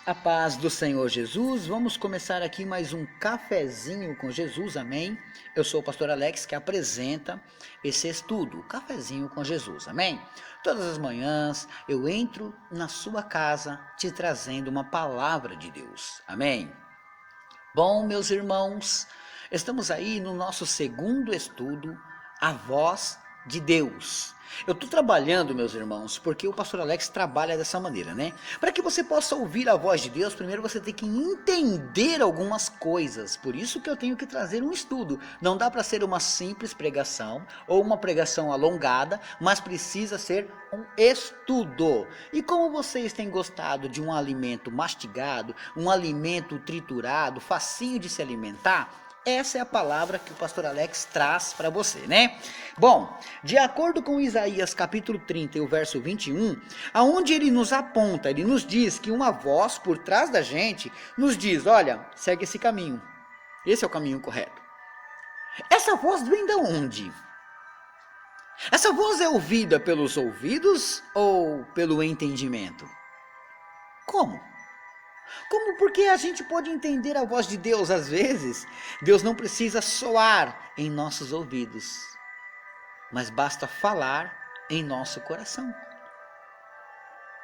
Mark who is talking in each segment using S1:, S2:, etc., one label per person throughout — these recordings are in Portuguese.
S1: A paz do Senhor Jesus, vamos começar aqui mais um cafezinho com Jesus, amém? Eu sou o pastor Alex que apresenta esse estudo, Cafezinho com Jesus, amém? Todas as manhãs eu entro na sua casa te trazendo uma palavra de Deus, amém? Bom, meus irmãos, estamos aí no nosso segundo estudo, A Voz de Deus. Eu estou trabalhando, meus irmãos, porque o pastor Alex trabalha dessa maneira, né? Para que você possa ouvir a voz de Deus, primeiro você tem que entender algumas coisas. Por isso que eu tenho que trazer um estudo. Não dá para ser uma simples pregação ou uma pregação alongada, mas precisa ser um estudo. E como vocês têm gostado de um alimento mastigado, um alimento triturado, facinho de se alimentar, essa é a palavra que o pastor Alex traz para você, né? Bom, de acordo com Isaías capítulo 30 e o verso 21, aonde ele nos aponta, ele nos diz que uma voz por trás da gente nos diz, olha, segue esse caminho, esse é o caminho correto. Essa voz vem de onde? Essa voz é ouvida pelos ouvidos ou pelo entendimento? Como? Porque a gente pode entender a voz de Deus às vezes? Deus não precisa soar em nossos ouvidos, mas basta falar em nosso coração.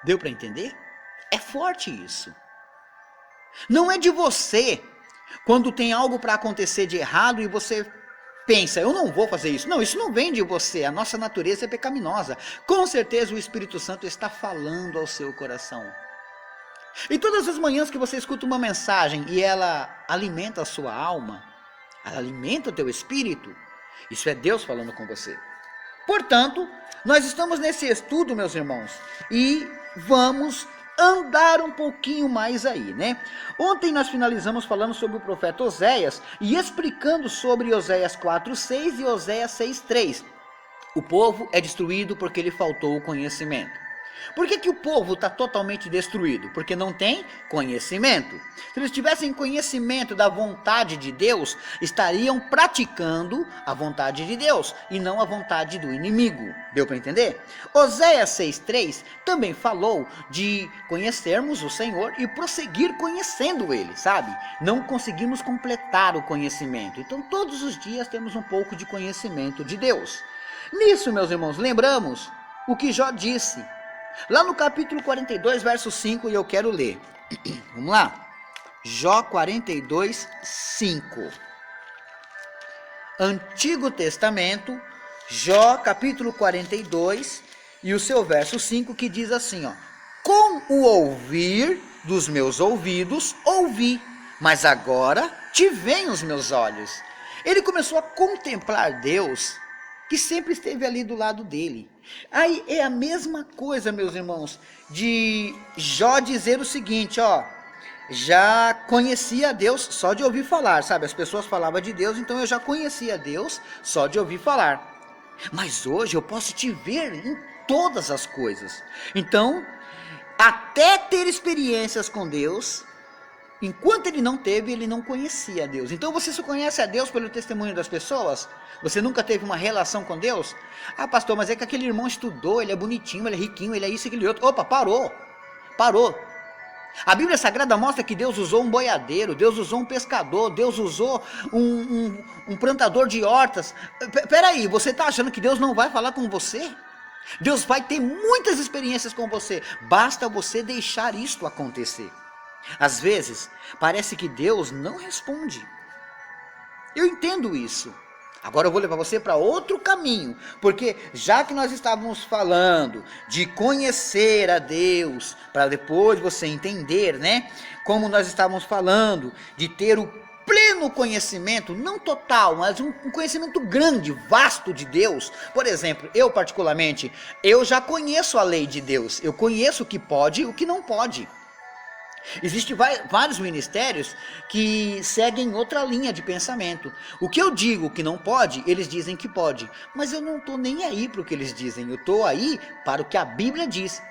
S1: Deu para entender? É forte isso. Não é de você, quando tem algo para acontecer de errado e você pensa, eu não vou fazer isso. Não, isso não vem de você, a nossa natureza é pecaminosa. Com certeza o Espírito Santo está falando ao seu coração. E todas as manhãs que você escuta uma mensagem e ela alimenta a sua alma, ela alimenta o teu espírito, isso é Deus falando com você. Portanto, nós estamos nesse estudo, meus irmãos, e vamos andar um pouquinho mais aí, né? Ontem nós finalizamos falando sobre o profeta Oséias e explicando sobre Oséias 4:6 e Oséias 6:3. O povo é destruído porque lhe faltou o conhecimento. Por que o povo está totalmente destruído? Porque não tem conhecimento. Se eles tivessem conhecimento da vontade de Deus, estariam praticando a vontade de Deus e não a vontade do inimigo. Deu para entender? Oséias 6:3 também falou de conhecermos o Senhor e prosseguir conhecendo Ele, sabe? Não conseguimos completar o conhecimento. Então todos os dias temos um pouco de conhecimento de Deus. Nisso, meus irmãos, lembramos o que Jó disse. Lá no capítulo 42, verso 5, e eu quero ler. Vamos lá? Jó 42, 5. Antigo Testamento, Jó capítulo 42, e o seu verso 5, que diz assim, ó. Com o ouvir dos meus ouvidos, ouvi, mas agora te veem os meus olhos. Ele começou a contemplar Deus, que sempre esteve ali do lado dele. Aí é a mesma coisa, meus irmãos, de Jó dizer o seguinte, ó, já conhecia Deus só de ouvir falar, sabe? As pessoas falavam de Deus, então eu já conhecia Deus só de ouvir falar. Mas hoje eu posso te ver em todas as coisas. Então, até ter experiências com Deus, enquanto ele não teve, ele não conhecia a Deus. Então você só conhece a Deus pelo testemunho das pessoas? Você nunca teve uma relação com Deus? Ah, pastor, mas é que aquele irmão estudou, ele é bonitinho, ele é riquinho, ele é isso, aquele outro. Opa, parou. A Bíblia Sagrada mostra que Deus usou um boiadeiro, Deus usou um pescador, Deus usou um plantador de hortas. Peraí, você está achando que Deus não vai falar com você? Deus vai ter muitas experiências com você, basta você deixar isto acontecer. Às vezes, parece que Deus não responde. Eu entendo isso. Agora eu vou levar você para outro caminho, porque já que nós estávamos falando de conhecer a Deus, para depois você entender, né? Como nós estávamos falando de ter o pleno conhecimento, não total, mas um conhecimento grande, vasto de Deus. Por exemplo, eu particularmente, eu já conheço a lei de Deus, eu conheço o que pode e o que não pode. Existem vários ministérios que seguem outra linha de pensamento. O que eu digo que não pode, eles dizem que pode. Mas eu não estou nem aí para o que eles dizem. Eu estou aí para o que a Bíblia diz.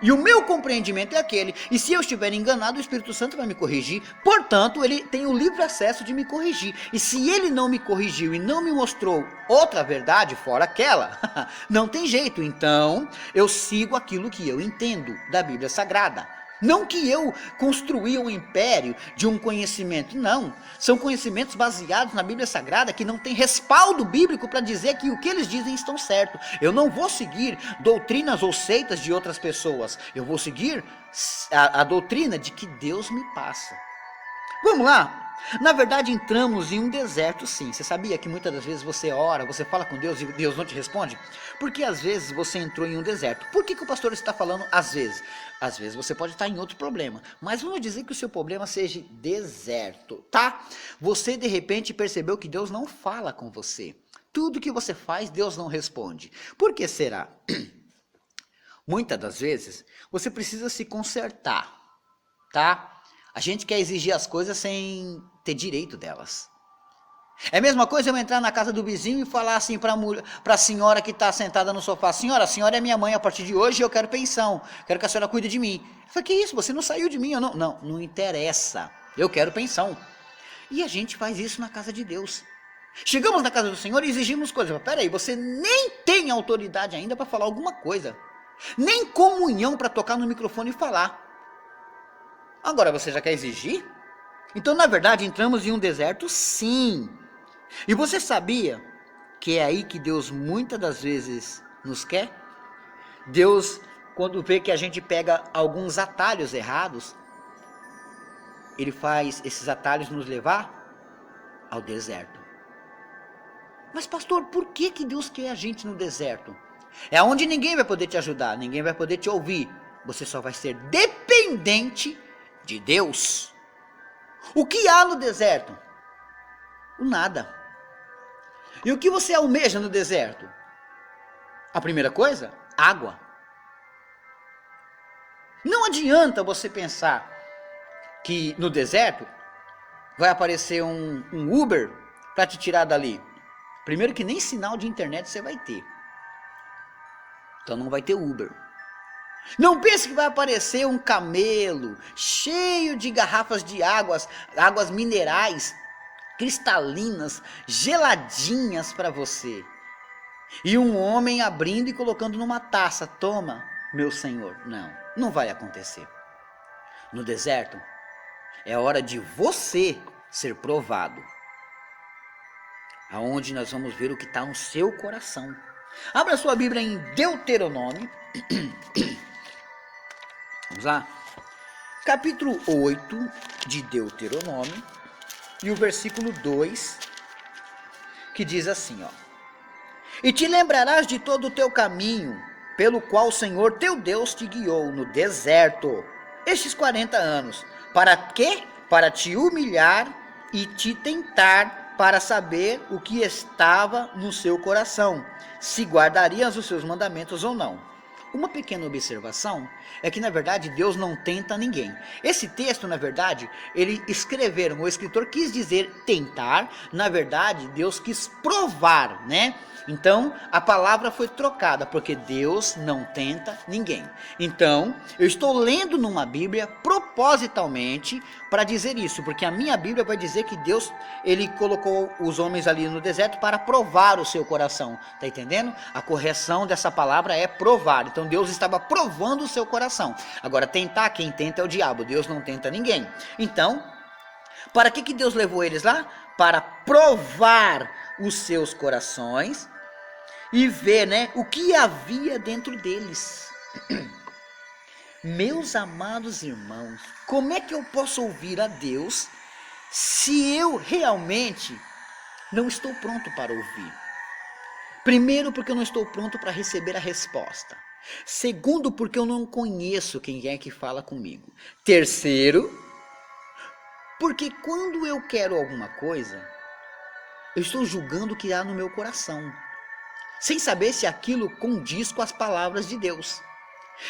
S1: E o meu compreendimento é aquele. E se eu estiver enganado, o Espírito Santo vai me corrigir. Portanto, ele tem o livre acesso de me corrigir. E se ele não me corrigiu e não me mostrou outra verdade fora aquela, não tem jeito. Então, eu sigo aquilo que eu entendo da Bíblia Sagrada. Não que eu construí um império de um conhecimento, não. São conhecimentos baseados na Bíblia Sagrada que não tem respaldo bíblico para dizer que o que eles dizem estão certo. Eu não vou seguir doutrinas ou seitas de outras pessoas. Eu vou seguir a doutrina de que Deus me passa. Vamos lá? Na verdade, entramos em um deserto, sim. Você sabia que muitas das vezes você ora, você fala com Deus e Deus não te responde? Porque às vezes você entrou em um deserto. Por que o pastor está falando às vezes? Às vezes você pode estar em outro problema. Mas vamos dizer que o seu problema seja deserto, tá? Você de repente percebeu que Deus não fala com você. Tudo que você faz, Deus não responde. Por que será? Muitas das vezes você precisa se consertar, tá? A gente quer exigir as coisas sem ter direito delas. É a mesma coisa eu entrar na casa do vizinho e falar assim para a senhora que está sentada no sofá: senhora, a senhora é minha mãe a partir de hoje e eu quero pensão, quero que a senhora cuide de mim. Eu falei: que isso, você não saiu de mim? Eu não interessa, eu quero pensão. E a gente faz isso na casa de Deus. Chegamos na casa do Senhor e exigimos coisas. Peraí, você nem tem autoridade ainda para falar alguma coisa, nem comunhão para tocar no microfone e falar. Agora você já quer exigir? Então, na verdade, entramos em um deserto, sim. E você sabia que é aí que Deus muitas das vezes nos quer? Deus, quando vê que a gente pega alguns atalhos errados, Ele faz esses atalhos nos levar ao deserto. Mas pastor, por que Deus quer a gente no deserto? É onde ninguém vai poder te ajudar, ninguém vai poder te ouvir. Você só vai ser dependente de Deus. O que há no deserto? O nada. E o que você almeja no deserto? A primeira coisa, água. Não adianta você pensar que no deserto vai aparecer um Uber para te tirar dali. Primeiro que nem sinal de internet você vai ter. Então não vai ter Uber. Não pense que vai aparecer um camelo cheio de garrafas de águas minerais, cristalinas, geladinhas para você. E um homem abrindo e colocando numa taça: toma, meu senhor. Não vai acontecer. No deserto, é hora de você ser provado. Aonde nós vamos ver o que está no seu coração. Abra sua Bíblia em Deuteronômio. Vamos lá? Capítulo 8 de Deuteronômio. E o versículo 2, que diz assim, ó: e te lembrarás de todo o teu caminho, pelo qual o Senhor teu Deus te guiou no deserto, estes 40 anos. Para quê? Para te humilhar e te tentar, para saber o que estava no seu coração, se guardarias os seus mandamentos ou não. Uma pequena observação é que, na verdade, Deus não tenta ninguém. Esse texto, na verdade, o escritor quis dizer tentar, na verdade, Deus quis provar, né? Então, a palavra foi trocada, porque Deus não tenta ninguém. Então, eu estou lendo numa Bíblia propositalmente para dizer isso, porque a minha Bíblia vai dizer que Deus, Ele colocou os homens ali no deserto para provar o seu coração. Tá entendendo? A correção dessa palavra é provar. Então, Deus estava provando o seu coração. Agora, tentar, quem tenta é o diabo. Deus não tenta ninguém. Então, para que Deus levou eles lá? Para provar os seus corações e ver, né, o que havia dentro deles. Meus amados irmãos, como é que eu posso ouvir a Deus se eu realmente não estou pronto para ouvir? Primeiro, porque eu não estou pronto para receber a resposta. Segundo, porque eu não conheço quem é que fala comigo. Terceiro, porque quando eu quero alguma coisa, eu estou julgando o que há no meu coração, sem saber se aquilo condiz com as palavras de Deus.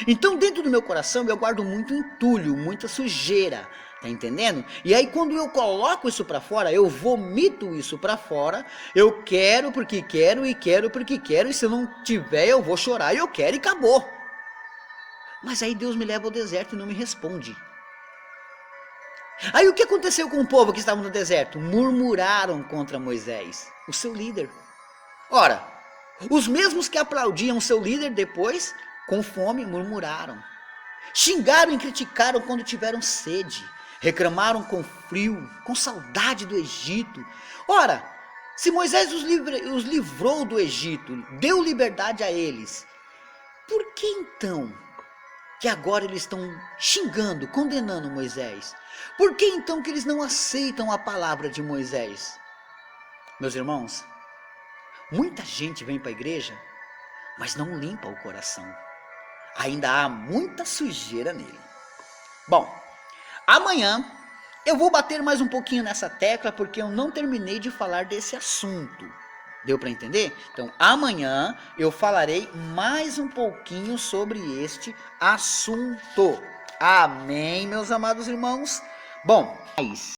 S1: Então, dentro do meu coração, eu guardo muito entulho, muita sujeira, tá entendendo? E aí, quando eu coloco isso para fora, eu vomito isso para fora. Eu quero porque quero e quero porque quero, e se eu não tiver, eu vou chorar e eu quero e acabou. Mas aí Deus me leva ao deserto e não me responde. Aí o que aconteceu com o povo que estava no deserto? Murmuraram contra Moisés, o seu líder. Ora, os mesmos que aplaudiam seu líder depois, com fome, murmuraram. Xingaram e criticaram quando tiveram sede. Reclamaram com frio, com saudade do Egito. Ora, se Moisés os livrou do Egito, deu liberdade a eles, por que então que agora eles estão xingando, condenando Moisés? Por que então que eles não aceitam a palavra de Moisés? Meus irmãos, muita gente vem para a igreja, mas não limpa o coração. Ainda há muita sujeira nele. Bom, amanhã eu vou bater mais um pouquinho nessa tecla porque eu não terminei de falar desse assunto. Deu para entender? Então, amanhã eu falarei mais um pouquinho sobre este assunto. Amém, meus amados irmãos? Bom, é isso.